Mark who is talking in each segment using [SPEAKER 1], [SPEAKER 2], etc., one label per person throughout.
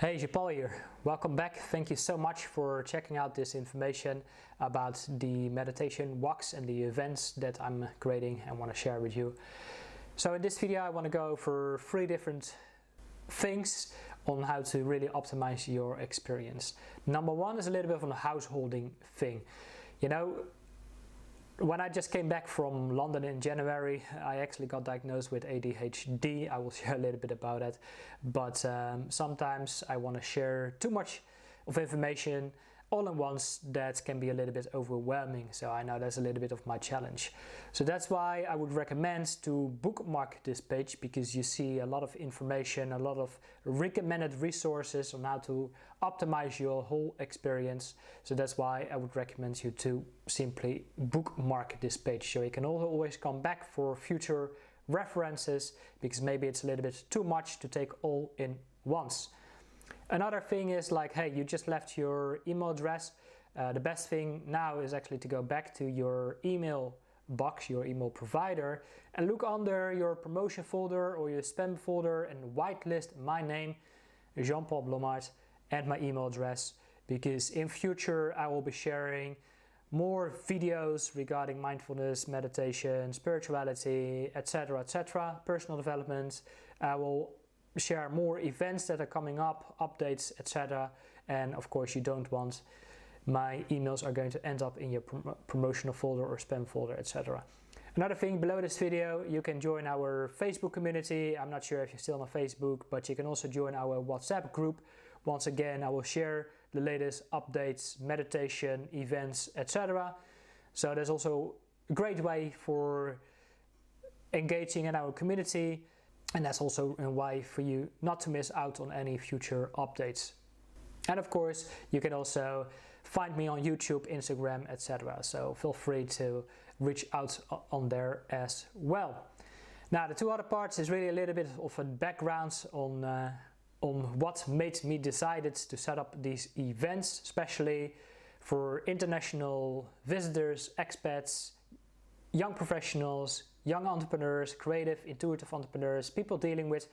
[SPEAKER 1] Hey, Paul here. Welcome back. Thank you so much for checking out this information about the meditation walks and the events that I'm creating and want to share with you. So in this video I want to go over 3 different things on how to really optimize your experience. Number 1 is a little bit of a householding thing. You know, when I just came back from London in January, I actually got diagnosed with ADHD. I will share a little bit about it, but sometimes I want to share too much of information all at once. That can be a little bit overwhelming, so I know that's a little bit of my challenge. So that's why I would recommend to bookmark this page, because you see a lot of information, a lot of recommended resources on how to optimize your whole experience. So that's why I would recommend you to simply bookmark this page, so you can also always come back for future references, because maybe it's a little bit too much to take all in once. Another thing is like, hey, you just left your email address. The best thing now is actually to go back to your email box, your email provider, and look under your promotion folder or your spam folder and whitelist my name, Jean-Paul Blommard, and my email address, because in future I will be sharing more videos regarding mindfulness, meditation, spirituality, etc., personal development. I will share more events that are coming up, updates, etc. And of course you don't want my emails are going to end up in your promotional folder or spam folder, etc. Another thing, below this video you can join our Facebook community. I'm not sure if you're still on Facebook, but you can also join our WhatsApp group. Once again, I will share the latest updates, meditation, events, etc. So there's also a great way for engaging in our community. And that's also a way for you not to miss out on any future updates. And of course, you can also find me on YouTube, Instagram, etc. So feel free to reach out on there as well. Now, the 2 other parts is really a little bit of a background on what made me decided to set up these events, especially for international visitors, expats, young professionals, young entrepreneurs, creative, intuitive entrepreneurs, people dealing with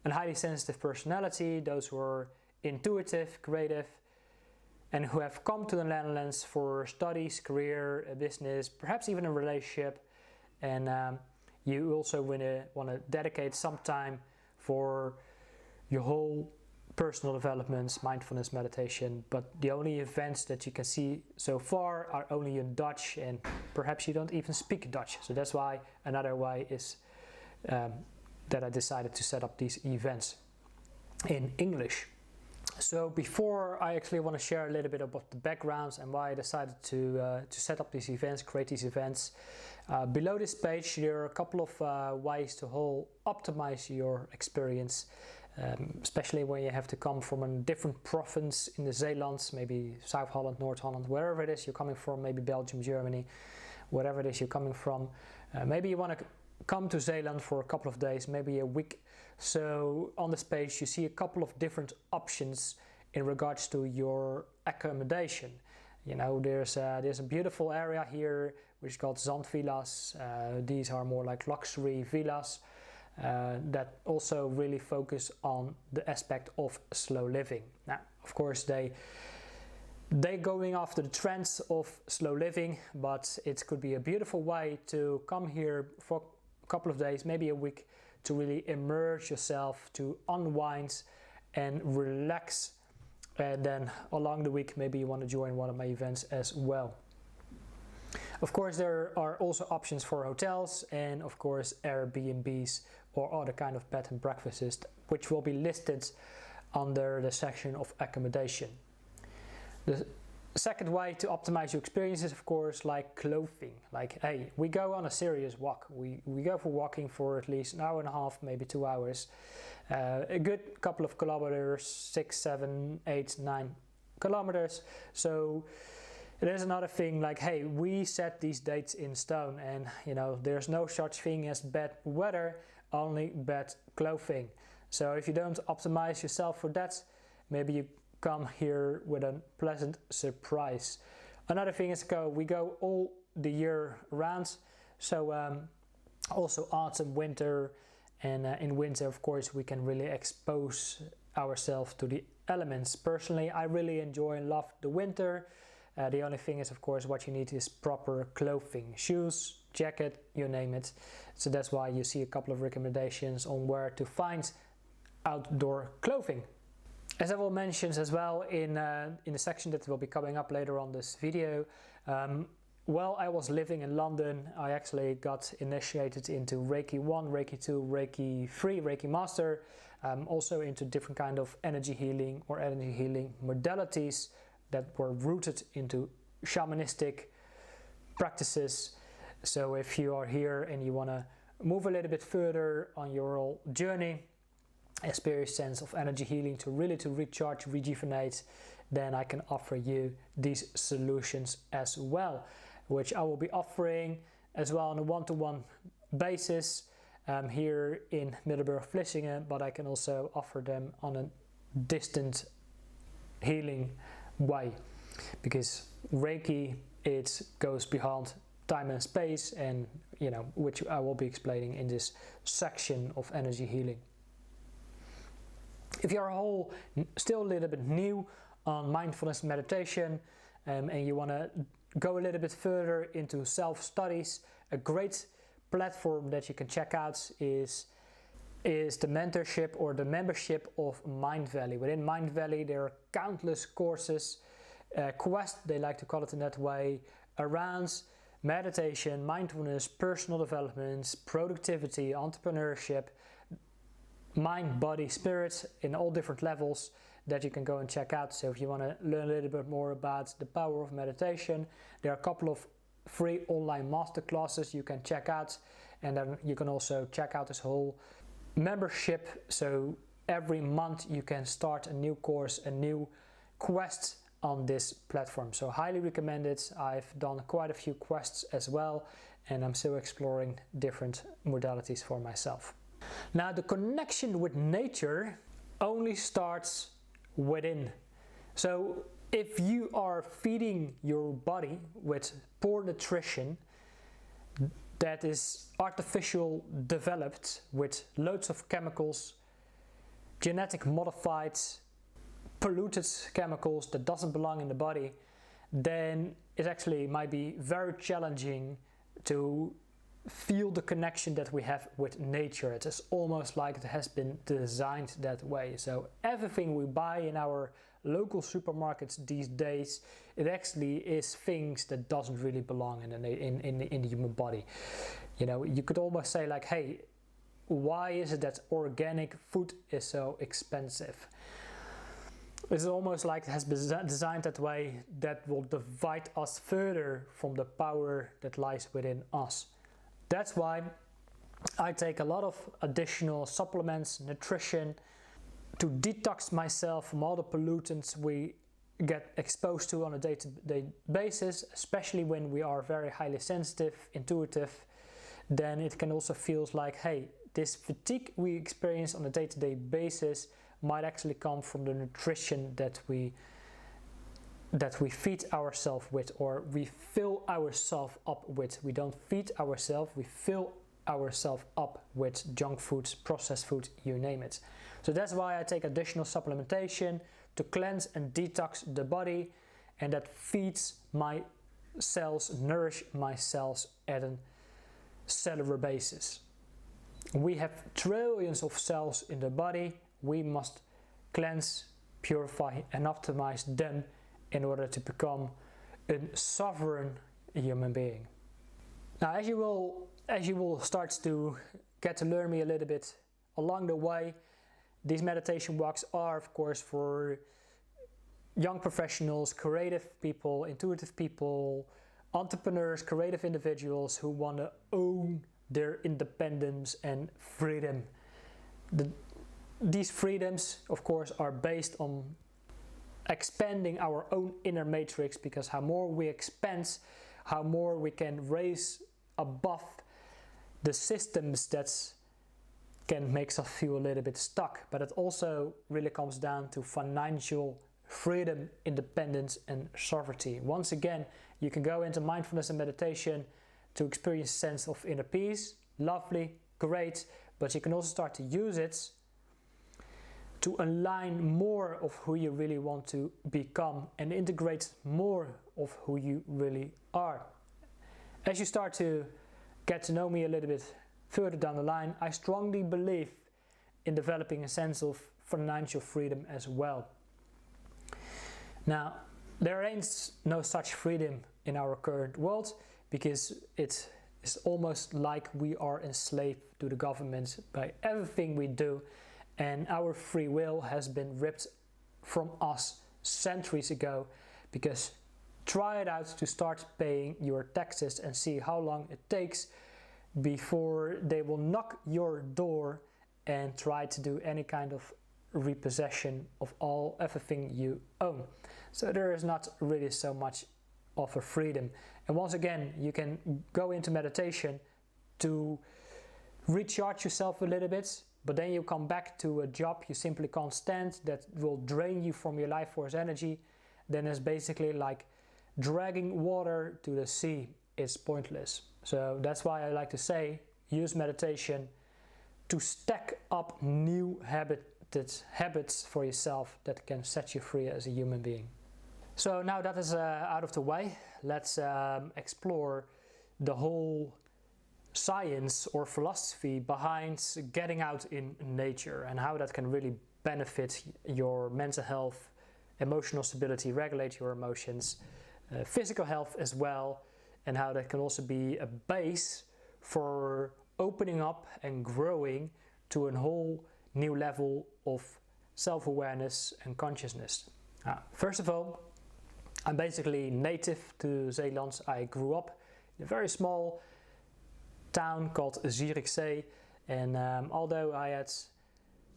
[SPEAKER 1] a highly sensitive personality, those who are intuitive, creative, and who have come to the Netherlands for studies, career, a business, perhaps even a relationship, and you also want to dedicate some time for your whole personal development, mindfulness, meditation, but the only events that you can see so far are only in Dutch, and perhaps you don't even speak Dutch. So that's why another way is that I decided to set up these events in English. So before I actually want to share a little bit about the backgrounds and why I decided to set up these events, create these events. Below this page there are a couple of ways to optimize your experience, especially when you have to come from a different province in the Zeeland, maybe South Holland, North Holland, wherever it is you're coming from, maybe Belgium, Germany, whatever it is you're coming from. Maybe you want to come to Zeeland for a couple of days, maybe a week. So on this page you see a couple of different options in regards to your accommodation. You know, there's a beautiful area here which is called Zandvillas. These are more like luxury villas that also really focus on the aspect of slow living. Now, of course, they going after the trends of slow living, but it could be a beautiful way to come here for a couple of days, maybe a week, to really immerse yourself, to unwind and relax. And then along the week maybe you want to join one of my events as well. Of course, there are also options for hotels and of course Airbnbs or other kind of bed and breakfasts, which will be listed under the section of accommodation. The second way to optimize your experience is of course like clothing. Like, hey, we go on a serious walk. We go for walking for at least an hour and a half, maybe 2 hours. A good couple of kilometers, 6, 7, 8, 9 kilometers. So there's another thing like, hey, we set these dates in stone, and you know, there's no such thing as bad weather, only bad clothing. So if you don't optimize yourself for that, maybe you come here with a pleasant surprise. Another thing is we go all the year round, so also autumn, winter, and in winter of course we can really expose ourselves to the elements. Personally, I really enjoy and love the winter. The only thing is, of course, what you need is proper clothing, shoes, jacket, you name it. So that's why you see a couple of recommendations on where to find outdoor clothing. As I will mention as well in the section that will be coming up later on this video, while I was living in London, I actually got initiated into Reiki 1, Reiki 2, Reiki 3, Reiki Master, also into different kind of energy healing or energy healing modalities that were rooted into shamanistic practices. So if you are here and you want to move a little bit further on your journey, experience sense of energy healing to recharge, rejuvenate, then I can offer you these solutions as well, which I will be offering as well on a one-to-one basis here in Middelburg-Vlissingen, but I can also offer them on a distant healing way, because Reiki, it goes beyond time and space, and which I will be explaining in this section of energy healing. If you're still a little bit new on mindfulness meditation and you want to go a little bit further into self-studies, a great platform that you can check out is the mentorship or the membership of Mindvalley. Within Mindvalley there are countless courses, quests, they like to call it in that way, around meditation, mindfulness, personal development, productivity, entrepreneurship, mind, body, spirit, in all different levels that you can go and check out. So if you want to learn a little bit more about the power of meditation, there are a couple of free online masterclasses you can check out, and then you can also check out this whole membership. So every month you can start a new course, a new quest on this platform. So highly recommend it. I've done quite a few quests as well, and I'm still exploring different modalities for myself. Now, the connection with nature only starts within. So if you are feeding your body with poor nutrition that is artificial developed with loads of chemicals, genetic modified, polluted chemicals that doesn't belong in the body, then it actually might be very challenging to feel the connection that we have with nature. It is almost like it has been designed that way. So everything we buy in our local supermarkets these days, it actually is things that doesn't really belong in the human body. You could almost say like, hey, why is it that organic food is so expensive? It's almost like it has been designed that way, that will divide us further from the power that lies within us. That's why I take a lot of additional supplements, nutrition, to detox myself from all the pollutants we get exposed to on a day-to-day basis, especially when we are very highly sensitive, intuitive. Then it can also feel like, hey, this fatigue we experience on a day-to-day basis might actually come from the nutrition that we feed ourselves with, or we fill ourselves up with. We don't feed ourselves, we fill ourselves up with junk foods, processed food, you name it. So that's why I take additional supplementation to cleanse and detox the body, and that feeds my cells, nourish my cells at a cellular basis. We have trillions of cells in the body. We must cleanse, purify and optimize them in order to become a sovereign human being. Now, as you will start to get to learn me a little bit along the way, these meditation walks are, of course, for young professionals, creative people, intuitive people, entrepreneurs, creative individuals who want to own their independence and freedom. These freedoms, of course, are based on expanding our own inner matrix, because how more we expand, how more we can raise above the systems that can make us feel a little bit stuck. But it also really comes down to financial freedom, independence and sovereignty. Once again, you can go into mindfulness and meditation to experience a sense of inner peace. Lovely, great, but you can also start to use it to align more of who you really want to become and integrate more of who you really are. As you start to get to know me a little bit further down the line, I strongly believe in developing a sense of financial freedom as well. Now, there ain't no such freedom in our current world, because it is almost like we are enslaved to the government by everything we do, and our free will has been ripped from us centuries ago. Because try it out to start paying your taxes and see how long it takes before they will knock your door and try to do any kind of repossession of everything you own. So there is not really so much of a freedom. And once again, you can go into meditation to recharge yourself a little bit, but then you come back to a job you simply can't stand, that will drain you from your life force energy. Then it's basically like dragging water to the sea. It's pointless. So that's why I like to say, use meditation to stack up new habits for yourself that can set you free as a human being. So now that is out of the way, let's explore the whole science or philosophy behind getting out in nature and how that can really benefit your mental health, emotional stability, regulate your emotions, physical health as well, and how that can also be a base for opening up and growing to a whole new level of self-awareness and consciousness. First of all, I'm basically native to Zeeland. I grew up in a very small town called Zierikzee, and although I had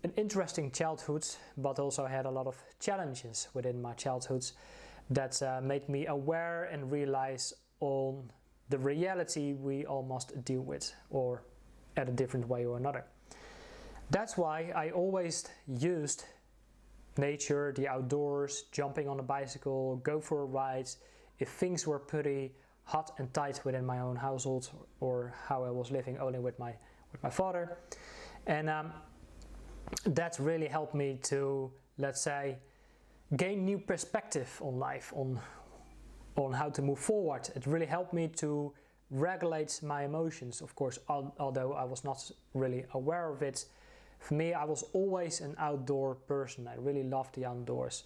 [SPEAKER 1] an interesting childhood, but also had a lot of challenges within my childhood that made me aware and realize on the reality we all must deal with, or at a different way or another. That's why I always used nature, the outdoors, jumping on a bicycle, go for a ride, if things were pretty hot and tight within my own household, or how I was living only with my father. And that really helped me to, let's say, gain new perspective on life, on how to move forward. It really helped me to regulate my emotions, of course, although I was not really aware of it. For me, I was always an outdoor person. I really loved the outdoors.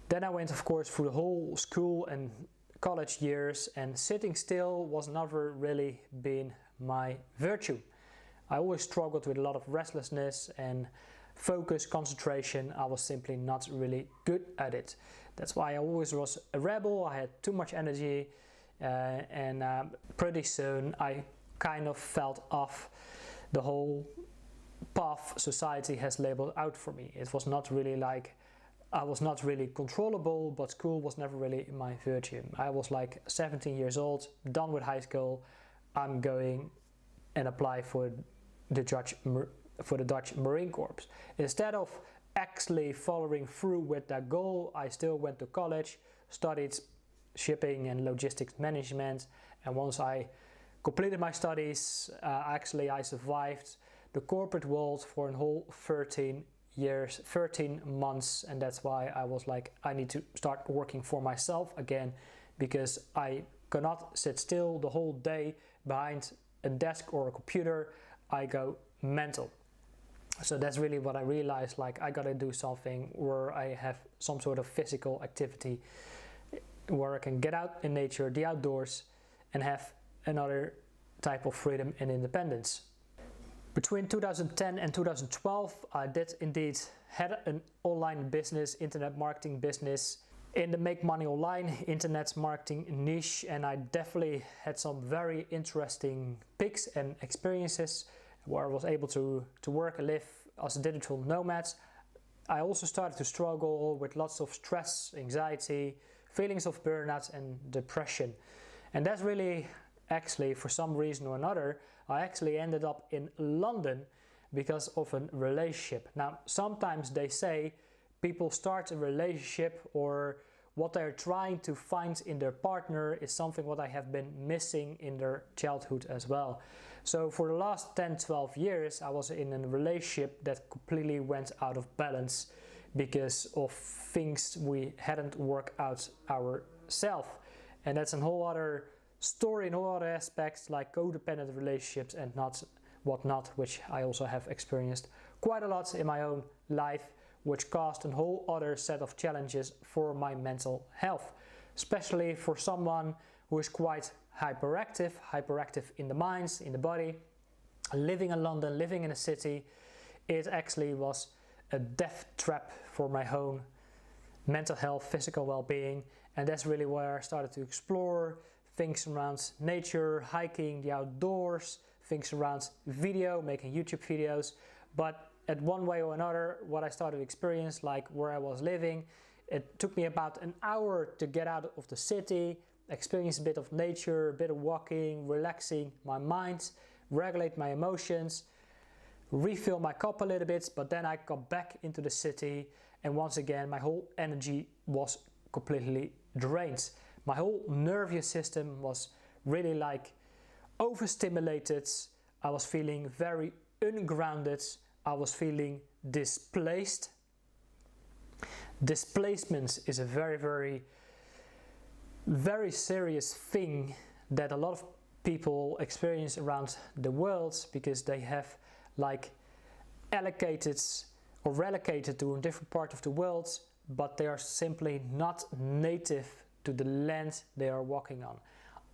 [SPEAKER 1] Then I went, of course, through the whole school and college years, and sitting still was never really been my virtue. I always struggled with a lot of restlessness and focus, concentration. I was simply not really good at it. That's why I always was a rebel. I had too much energy, and pretty soon I kind of felt off the whole path society has labeled out for me. It was not really like, I was not really controllable, but school was never really my virtue. I was like 17 years old, done with high school. I'm going and apply for the Dutch Marine Corps. Instead of actually following through with that goal, I still went to college, studied shipping and logistics management, and once I completed my studies, actually I survived the corporate world for a whole 13 months, and that's why I was like, I need to start working for myself again, because I cannot sit still the whole day behind a desk or a computer. I go mental. So that's really what I realized, like I gotta do something where I have some sort of physical activity where I can get out in nature, the outdoors, and have another type of freedom and independence. Between 2010 and 2012, I did indeed had an online business, internet marketing business in the make money online internet marketing niche, and I definitely had some very interesting peaks and experiences where I was able to work and live as a digital nomad. I also started to struggle with lots of stress, anxiety, feelings of burnout and depression. And that's really actually, for some reason or another, I actually ended up in London because of a relationship. Now, sometimes they say people start a relationship or what they're trying to find in their partner is something what I have been missing in their childhood as well. So for the last 10-12 years I was in a relationship that completely went out of balance because of things we hadn't worked out ourselves. And that's a whole other story in all other aspects, like codependent relationships and whatnot, which I also have experienced quite a lot in my own life, which caused a whole other set of challenges for my mental health, especially for someone who is quite hyperactive in the minds, in the body. Living in London, living in a city, it actually was a death trap for my own mental health, physical well-being, and that's really where I started to explore things around nature, hiking, the outdoors, things around video, making YouTube videos. But at one way or another, what I started to experience, like where I was living, it took me about an hour to get out of the city, experience a bit of nature, a bit of walking, relaxing my mind, regulate my emotions, refill my cup a little bit, but then I got back into the city and once again my whole energy was completely drained. My whole nervous system was really like overstimulated. I was feeling very ungrounded. I was feeling displaced. Displacement is a very serious thing that a lot of people experience around the world because they have like allocated or relocated to a different part of the world, but they are simply not native to the land they are walking on.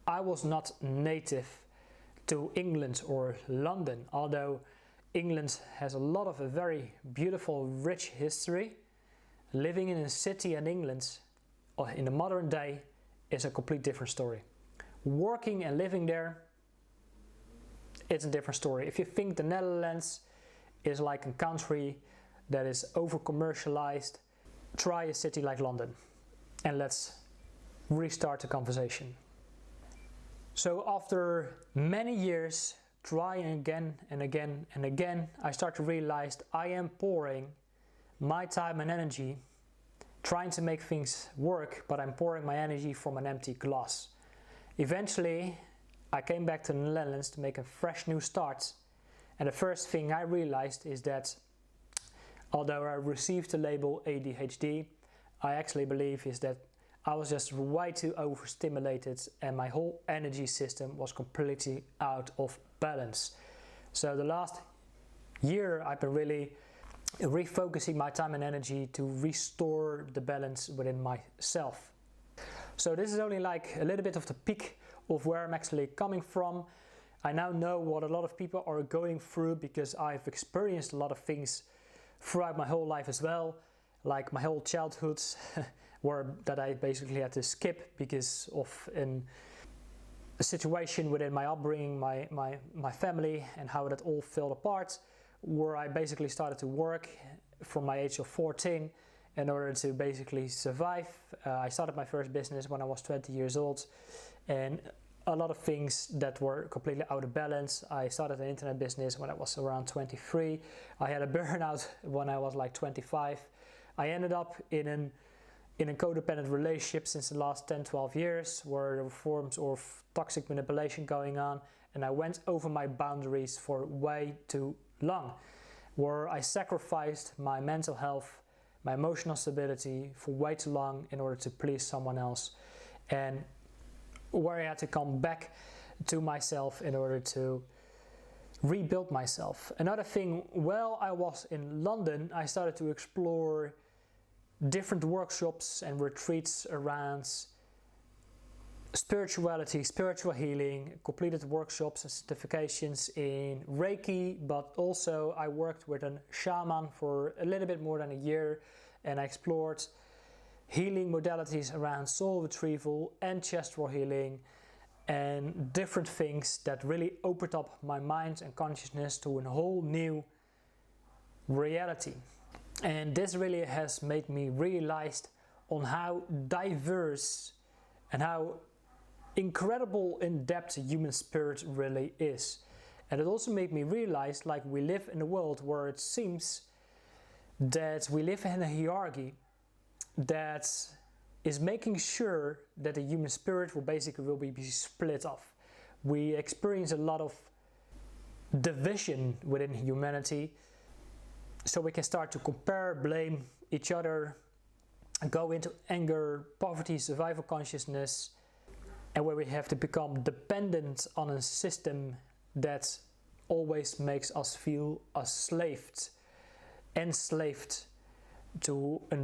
[SPEAKER 1] I was not native to England or London, although England has a lot of a very beautiful, rich history. Living in a city in England in the modern day is a complete different story. Working and living there, it's a different story. If you think the Netherlands is like a country that is over-commercialized, try a city like London and let's restart the conversation. So after many years trying again and again and again, I start to realize I am pouring my time and energy trying to make things work, but I'm pouring my energy from an empty glass. Eventually, I came back to the Netherlands to make a fresh new start, and the first thing I realized is that although I received the label ADHD, I actually believe is that I was just way too overstimulated and my whole energy system was completely out of balance. So the last year I've been really refocusing my time and energy to restore the balance within myself. So this is only like a little bit of the peak of where I'm actually coming from. I now know what a lot of people are going through because I've experienced a lot of things throughout my whole life as well, like my whole childhood that I basically had to skip because of a situation within my upbringing, my family, and how that all fell apart, where I basically started to work from my age of 14 in order to basically survive. I started my first business when I was 20 years old, and a lot of things that were completely out of balance. I started an internet business when I was around 23. I had a burnout when I was like 25. I ended up in a codependent relationship since the last 10-12 years, where there were forms of toxic manipulation going on, and I went over my boundaries for way too long, where I sacrificed my mental health, my emotional stability for way too long in order to please someone else, and where I had to come back to myself in order to rebuild myself. Another thing, while I was in London, I started to explore different workshops and retreats around spirituality, spiritual healing, completed workshops and certifications in Reiki, but also I worked with a shaman for a little bit more than a year, and I explored healing modalities around soul retrieval, ancestral healing, and different things that really opened up my mind and consciousness to a whole new reality. And this really has made me realize on how diverse and how incredible in depth human spirit really is. And it also made me realize, like, we live in a world where it seems that we live in a hierarchy, that is making sure that the human spirit will be split off. We experience a lot of division within humanity, so we can start to compare, blame each other, go into anger, poverty, survival consciousness, and where we have to become dependent on a system that always makes us feel enslaved to a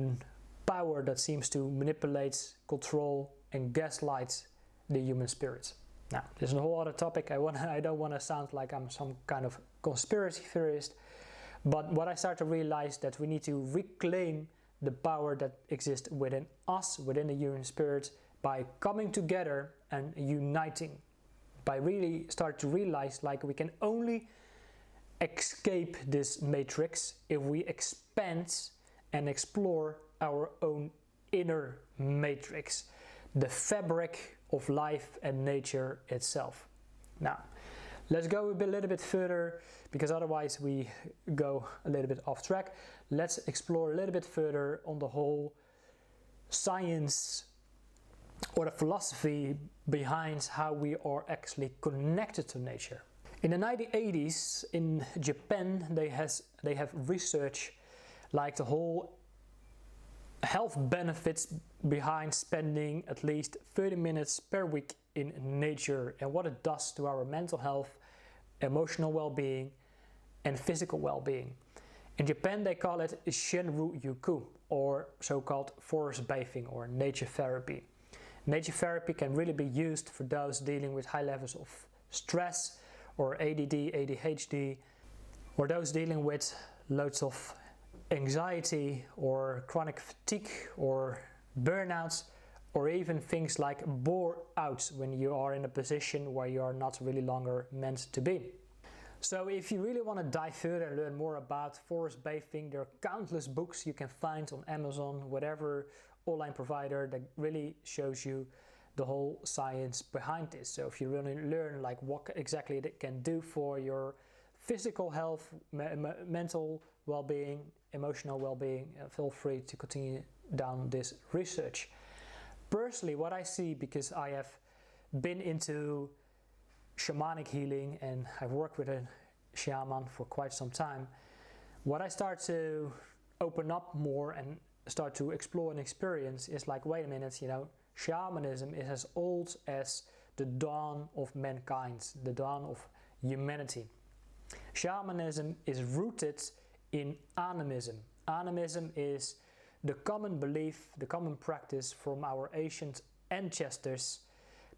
[SPEAKER 1] power that seems to manipulate, control, and gaslight the human spirit. Now, there's a whole other topic. I don't want to sound like I'm some kind of conspiracy theorist, but what I start to realize that we need to reclaim the power that exists within us, within the human spirit, by coming together and uniting. By really start to realize like we can only escape this matrix if we expand and explore our own inner matrix, the fabric of life and nature itself. Now, let's go a little bit further, because otherwise we go a little bit off track. Let's explore a little bit further on the whole science or the philosophy behind how we are actually connected to nature. In the 1980s in Japan, they have research like the whole health benefits behind spending at least 30 minutes per week in nature and what it does to our mental health, emotional well-being, and physical well-being. In Japan, they call it Shinryu-yuku, or so-called forest bathing or nature therapy. Nature therapy can really be used for those dealing with high levels of stress or ADD, ADHD, or those dealing with loads of anxiety or chronic fatigue or burnouts, or even things like bore-outs when you are in a position where you are not really longer meant to be. So if you really want to dive further and learn more about forest bathing, there are countless books you can find on Amazon, whatever online provider that really shows you the whole science behind this. So if you really learn like what exactly it can do for your physical health, mental well-being, emotional well-being, feel free to continue down this research. Personally, what I see, because I have been into shamanic healing and I've worked with a shaman for quite some time, what I start to open up more and start to explore and experience is like, wait a minute, you know, shamanism is as old as the dawn of mankind, the dawn of humanity. Shamanism is rooted in animism. Animism is the common belief, the common practice from our ancient ancestors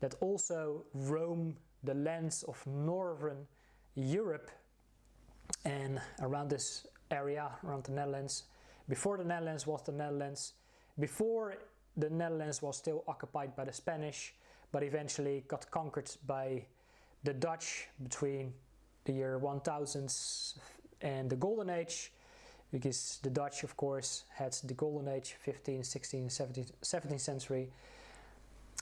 [SPEAKER 1] that also roam the lands of northern Europe and around this area, around the Netherlands. Before the Netherlands was the Netherlands, before the Netherlands was still occupied by the Spanish, but eventually got conquered by the Dutch between the year 1000 and the Golden Age, because the Dutch, of course, had the Golden Age, 15th, 16th, 17th century.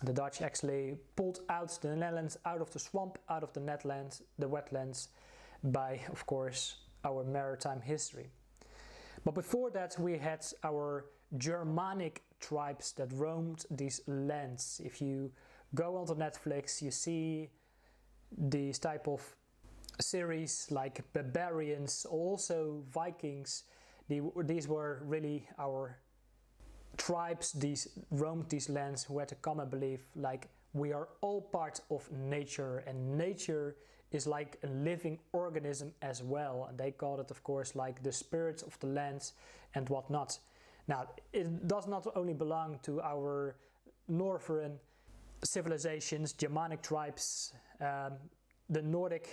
[SPEAKER 1] The Dutch actually pulled out the Netherlands out of the swamp, out of the wetlands, by, of course, our maritime history. But before that, we had our Germanic tribes that roamed these lands. If you go onto Netflix, you see these type of series like barbarians, also Vikings. These were really our tribes, these roamed these lands, who had a common belief like we are all part of nature, and nature is like a living organism as well, and they called it, of course, like the spirits of the lands and whatnot. Now, it does not only belong to our northern civilizations, Germanic tribes, the Nordic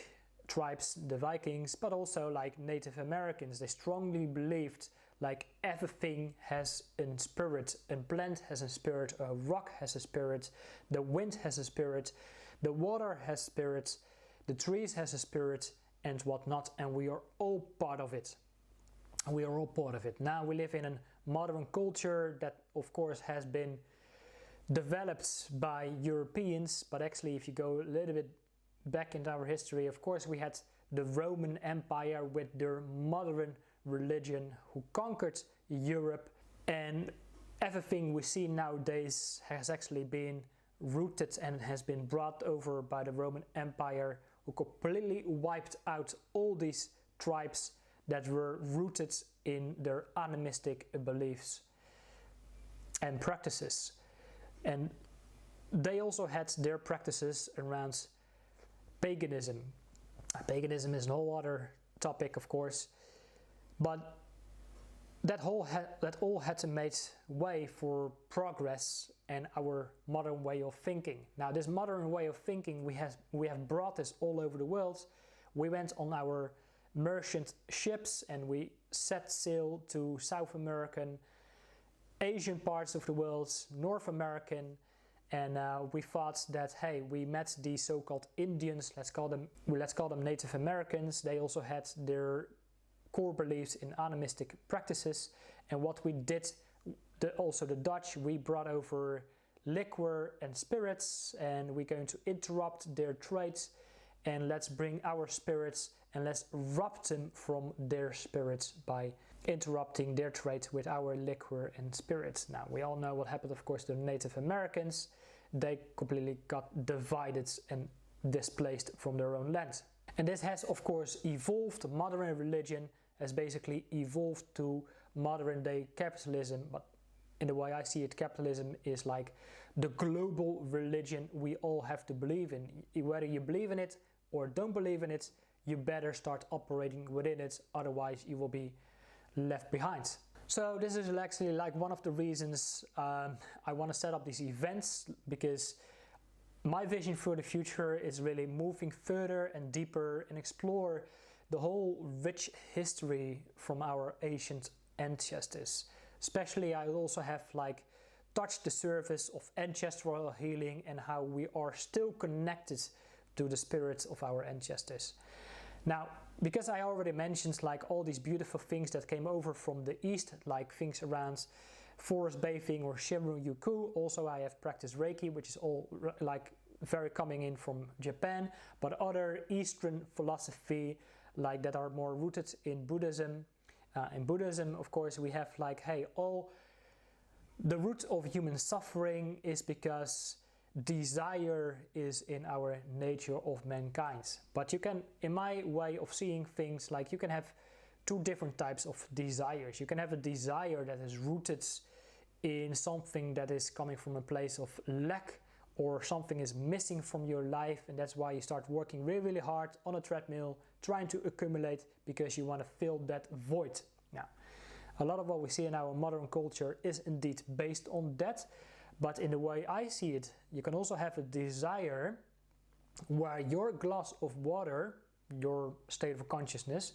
[SPEAKER 1] tribes, the Vikings, but also like Native Americans. They strongly believed like everything has a spirit, a plant has a spirit, a rock has a spirit, the wind has a spirit, the water has spirit, the trees has a spirit, and whatnot, and we are all part of it. We are all part of it. Now we live in a modern culture that, of course, has been developed by Europeans, but actually if you go a little bit back into our history, of course, we had the Roman Empire with their modern religion who conquered Europe, and everything we see nowadays has actually been rooted and has been brought over by the Roman Empire, who completely wiped out all these tribes that were rooted in their animistic beliefs and practices. And they also had their practices around paganism. Paganism is a whole other topic, of course, but that all had to make way for progress and our modern way of thinking. Now, this modern way of thinking, we have brought this all over the world. We went on our merchant ships and we set sail to South American, Asian parts of the world, North American, and we thought that, hey, we met these so-called Indians, let's call them Native Americans. They also had their core beliefs in animistic practices, and what we did, also the Dutch, we brought over liquor and spirits, and we're going to interrupt their trades, and let's bring our spirits and let's rob them from their spirits by interrupting their trade with our liquor and spirits. Now, we all know what happened, of course, to the Native Americans. They completely got divided and displaced from their own land. And this has, of course, evolved. Modern religion has basically evolved to modern day capitalism, but in the way I see it, capitalism is like the global religion we all have to believe in. Whether you believe in it or don't believe in it, you better start operating within it, otherwise you will be left behind. So this is actually like one of the reasons I want to set up these events, because my vision for the future is really moving further and deeper and explore the whole rich history from our ancient ancestors. Especially I also have like touched the surface of ancestral healing and how we are still connected to the spirits of our ancestors. Now, because I already mentioned like all these beautiful things that came over from the east, like things around forest bathing or Shinryu-yoku, also I have practiced Reiki, which is all like very coming in from Japan, but other Eastern philosophy like that are more rooted in Buddhism. In Buddhism, of course, we have like, hey, all the root of human suffering is because desire is in our nature of mankind. But you can, in my way of seeing things, like you can have two different types of desires. You can have a desire that is rooted in something that is coming from a place of lack, or something is missing from your life, and that's why you start working really, really hard on a treadmill, trying to accumulate because you want to fill that void. Now, a lot of what we see in our modern culture is indeed based on that, but in the way I see it, you can also have a desire where your glass of water, your state of consciousness,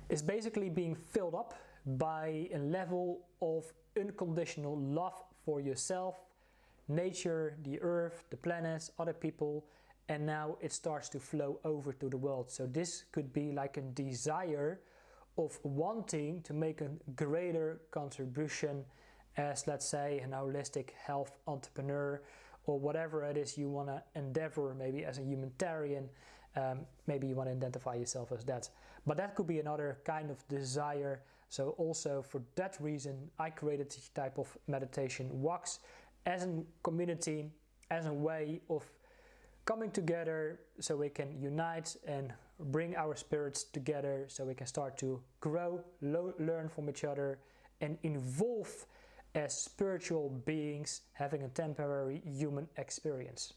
[SPEAKER 1] is basically being filled up by a level of unconditional love for yourself, nature, the earth, the planets, other people, and now it starts to flow over to the world. So this could be like a desire of wanting to make a greater contribution as, let's say, an holistic health entrepreneur, or whatever it is you want to endeavor, maybe as a humanitarian, maybe you want to identify yourself as that. But that could be another kind of desire. So also for that reason, I created this type of meditation walks as a community, as a way of coming together so we can unite and bring our spirits together so we can start to grow, learn from each other, and evolve as spiritual beings having a temporary human experience.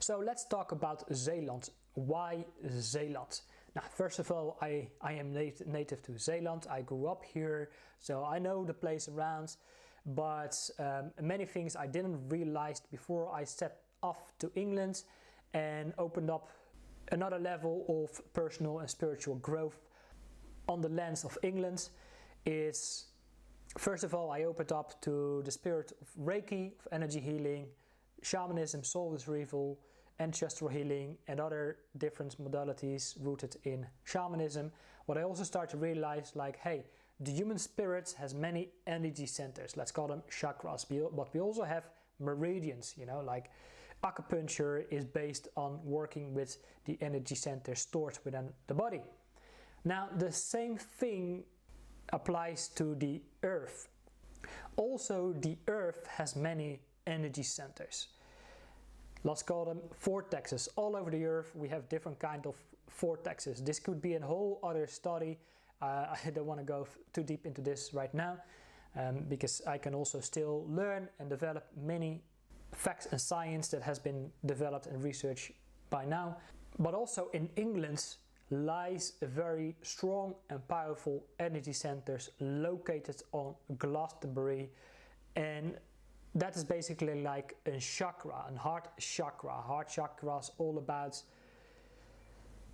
[SPEAKER 1] So let's talk about Zeeland. Why Zeeland? Now, first of all, I am native to Zeeland. I grew up here, so I know the place around, but many things I didn't realize before I set off to England and opened up another level of personal and spiritual growth on the lands of England is, first of all, I opened up to the spirit of Reiki, of energy healing, shamanism, soul retrieval, ancestral healing, and other different modalities rooted in shamanism. What I also start to realize, like, hey, the human spirit has many energy centers, let's call them chakras, but we also have meridians, you know, like acupuncture is based on working with the energy center stored within the body. Now, the same thing applies to the earth. Also, the Earth has many energy centers. Let's call them vortexes. All over the Earth we have different kind of vortexes. This could be a whole other study. I don't want to go too deep into this right now, because I can also still learn and develop many facts and science that has been developed and researched by now. But also in England lies a very strong and powerful energy centers located on Glastonbury, and that is basically like a chakra, a heart chakra. Heart chakra is all about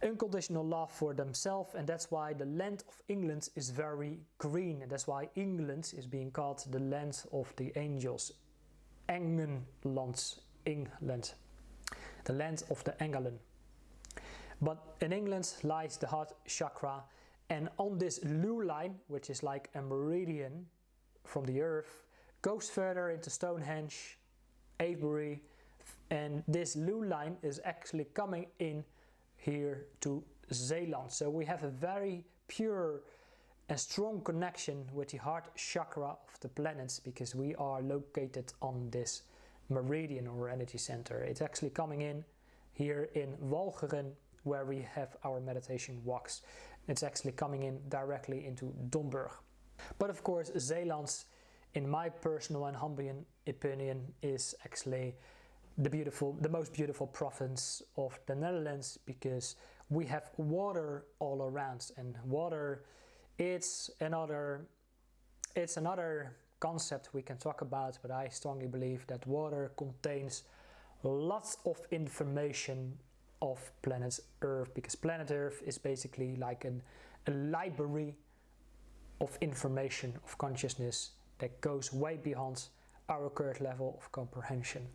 [SPEAKER 1] unconditional love for themselves, and that's why the land of England is very green, and that's why England is being called the land of the angels. Engeland, England, the land of the engelen. But in England lies the heart chakra, and on this loo line, which is like a meridian from the earth, goes further into Stonehenge, Avebury, and this loo line is actually coming in here to Zeeland. So we have a very pure and strong connection with the heart chakra of the planets, because we are located on this meridian or energy center. It's actually coming in here in Walcheren, where we have our meditation walks. It's actually coming in directly into Domburg. But of course, Zeeland, in my personal and humble opinion, is actually the most beautiful province of the Netherlands, because we have water all around, and water, it's another concept we can talk about, but I strongly believe that water contains lots of information of planet Earth, because planet Earth is basically like a library of information, of consciousness that goes way beyond our current level of comprehension.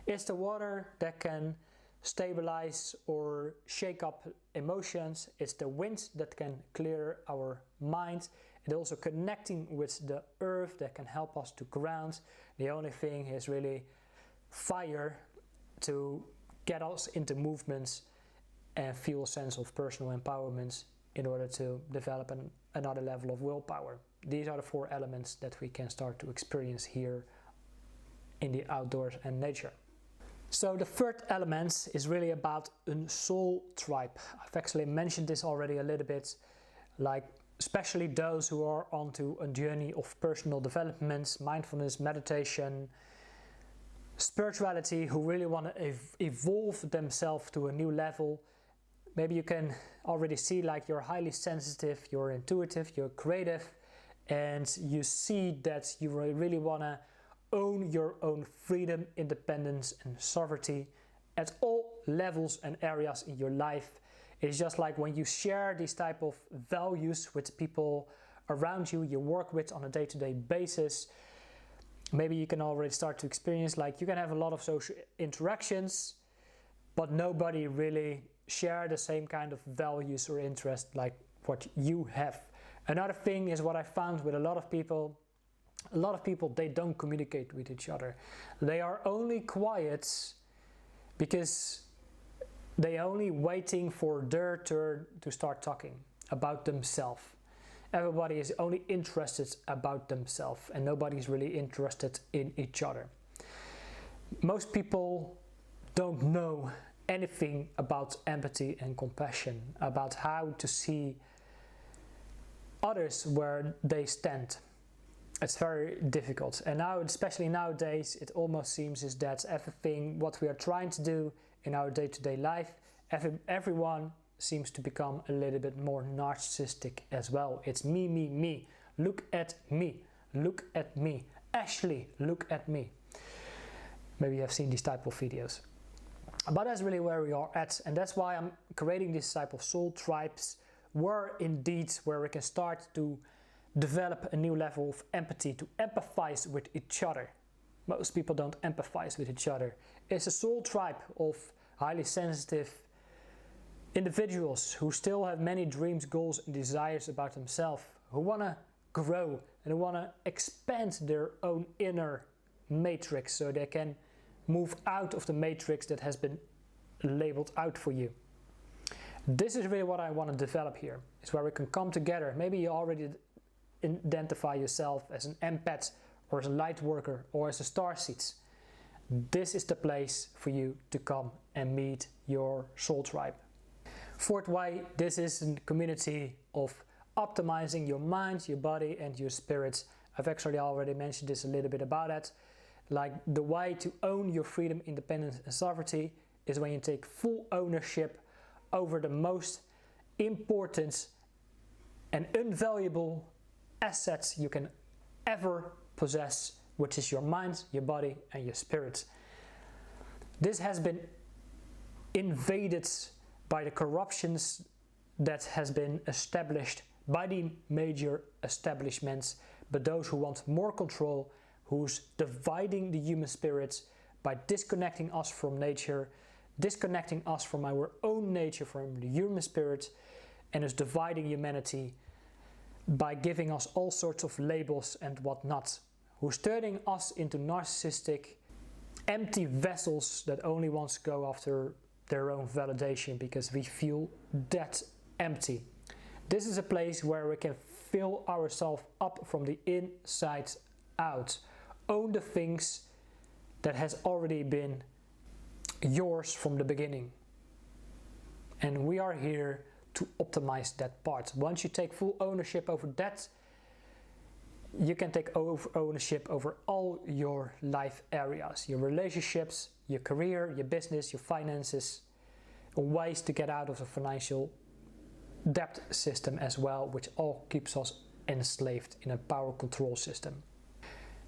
[SPEAKER 1] It's the water that can stabilize or shake up emotions. It's the wind that can clear our mind. It's also connecting with the earth that can help us to ground. The only thing is really fire to get us into movements and feel a sense of personal empowerment in order to develop another level of willpower. These are the 4 elements that we can start to experience here in the outdoors and nature. So the third element is really about a soul tribe. I've actually mentioned this already a little bit, like especially those who are onto a journey of personal development, mindfulness, meditation, spirituality, who really want to evolve themselves to a new level. Maybe you can already see like you're highly sensitive, you're intuitive, you're creative, and you see that you really want to own your own freedom, independence and sovereignty at all levels and areas in your life. It's just like when you share these type of values with people around you, you work with on a day-to-day basis. Maybe you can already start to experience like you can have a lot of social interactions, but nobody really share the same kind of values or interest like what you have. Another thing is what I found with a lot of people, they don't communicate with each other. They are only quiet because they only waiting for their turn to start talking about themselves. Everybody is only interested about themselves and nobody is really interested in each other. Most people don't know anything about empathy and compassion, about how to see others where they stand. It's very difficult, and now, especially nowadays, it almost seems is that everything what we are trying to do in our day-to-day life, everyone seems to become a little bit more narcissistic as well. It's me, me, me. Look at me. Look at me. Ashley, look at me. Maybe you have seen these type of videos. But that's really where we are at, and that's why I'm creating this type of soul tribes, where we can start to develop a new level of empathy, to empathize with each other. Most people don't empathize with each other. It's a soul tribe of highly sensitive individuals who still have many dreams, goals and desires about themselves, who want to grow and who want to expand their own inner matrix so they can move out of the matrix that has been labeled out for you. This is really what I want to develop here. It's where we can come together. Maybe you already identify yourself as an empath or as a light worker, or as a starseed, this is the place for you to come and meet your soul tribe. Fourth way, this is a community of optimizing your mind, your body and your spirit. I've actually already mentioned this a little bit about that. Like the way to own your freedom, independence and sovereignty is when you take full ownership over the most important and invaluable assets you can ever possess, which is your mind, your body and your spirit. This has been invaded by the corruptions that has been established by the major establishments, but those who want more control, who's dividing the human spirits by disconnecting us from nature, disconnecting us from our own nature, from the human spirit, and is dividing humanity by giving us all sorts of labels and whatnot, who's turning us into narcissistic, empty vessels that only want to go after their own validation because we feel that empty. This is a place where we can fill ourselves up from the inside out. Own the things that has already been yours from the beginning. And we are here to optimize that part. Once you take full ownership over that, you can take ownership over all your life areas, your relationships, your career, your business, your finances, ways to get out of the financial debt system as well, which all keeps us enslaved in a power control system.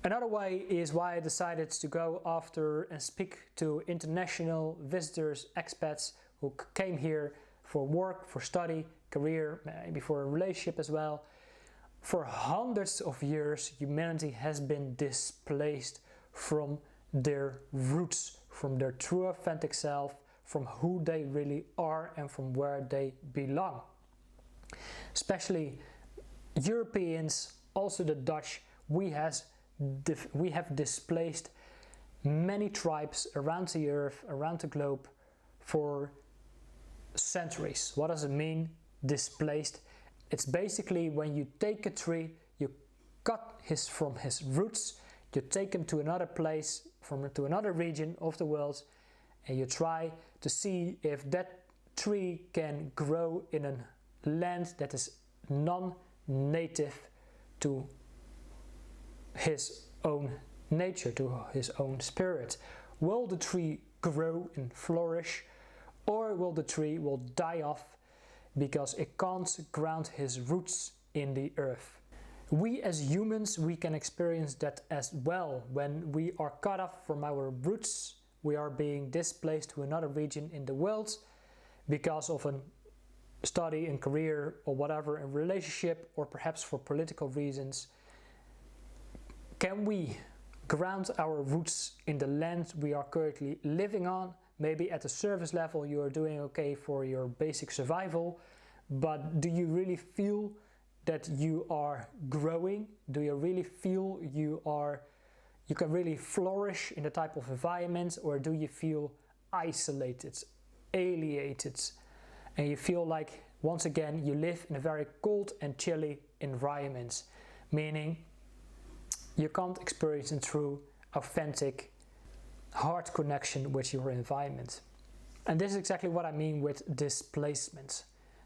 [SPEAKER 1] Another way is why I decided to go after and speak to international visitors, expats who came here for work, for study, career, maybe for a relationship as well. For hundreds of years, humanity has been displaced from their roots, from their true authentic self, from who they really are and from where they belong. Especially Europeans, also the Dutch, we have displaced many tribes around the earth, around the globe for centuries. What does it mean, displaced? It's basically when you take a tree, you cut from his roots, you take him to another place, to another region of the world, and you try to see if that tree can grow in a land that is non-native to his own nature, to his own spirit. Will the tree grow and flourish, or will the tree die off because it can't ground his roots in the earth? We as humans, we can experience that as well. When we are cut off from our roots, we are being displaced to another region in the world because of a study and career or whatever, a relationship, or perhaps for political reasons. Can we ground our roots in the land we are currently living on? Maybe at the surface level you are doing okay for your basic survival, but do you really feel that you are growing? Do you really feel you can really flourish in the type of environment, or do you feel isolated, alienated, and you feel like once again you live in a very cold and chilly environment, meaning you can't experience a true, authentic, heart connection with your environment. And this is exactly what I mean with displacement.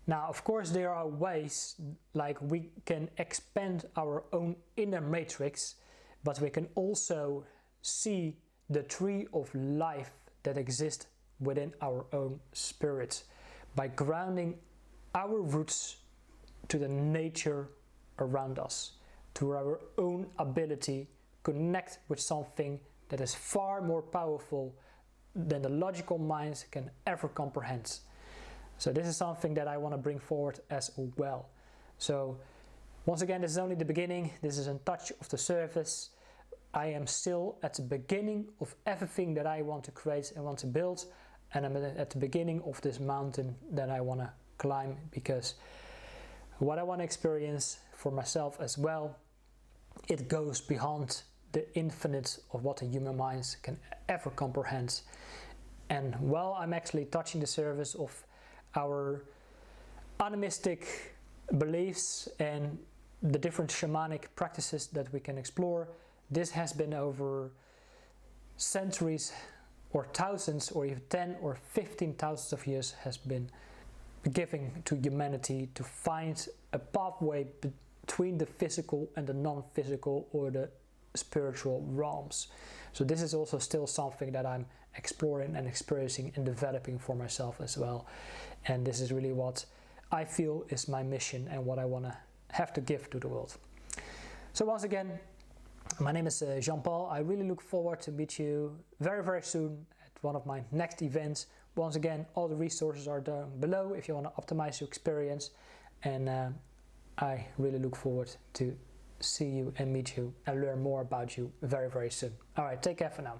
[SPEAKER 1] Now, of course, there are ways like we can expand our own inner matrix, but we can also see the tree of life that exists within our own spirit by grounding our roots to the nature around us, to our own ability to connect with something that is far more powerful than the logical minds can ever comprehend. So this is something that I want to bring forward as well. So once again, this is only the beginning. This is a touch of the surface. I am still at the beginning of everything that I want to create and want to build, and I'm at the beginning of this mountain that I want to climb, because what I want to experience for myself as well, it goes beyond the infinite of what the human minds can ever comprehend. And while I'm actually touching the surface of our animistic beliefs and the different shamanic practices that we can explore, this has been over centuries or thousands or even 10 or 15,000 of years has been giving to humanity to find a pathway between the physical and the non-physical or the spiritual realms. So this is also still something that I'm exploring and experiencing and developing for myself as well. And this is really what I feel is my mission and what I want to have to give to the world. So once again, my name is Jean-Paul. I really look forward to meet you very, very soon at one of my next events. Once again, all the resources are down below if you want to optimize your experience. And I really look forward to see you and meet you and learn more about you very, very soon. All right, take care for now.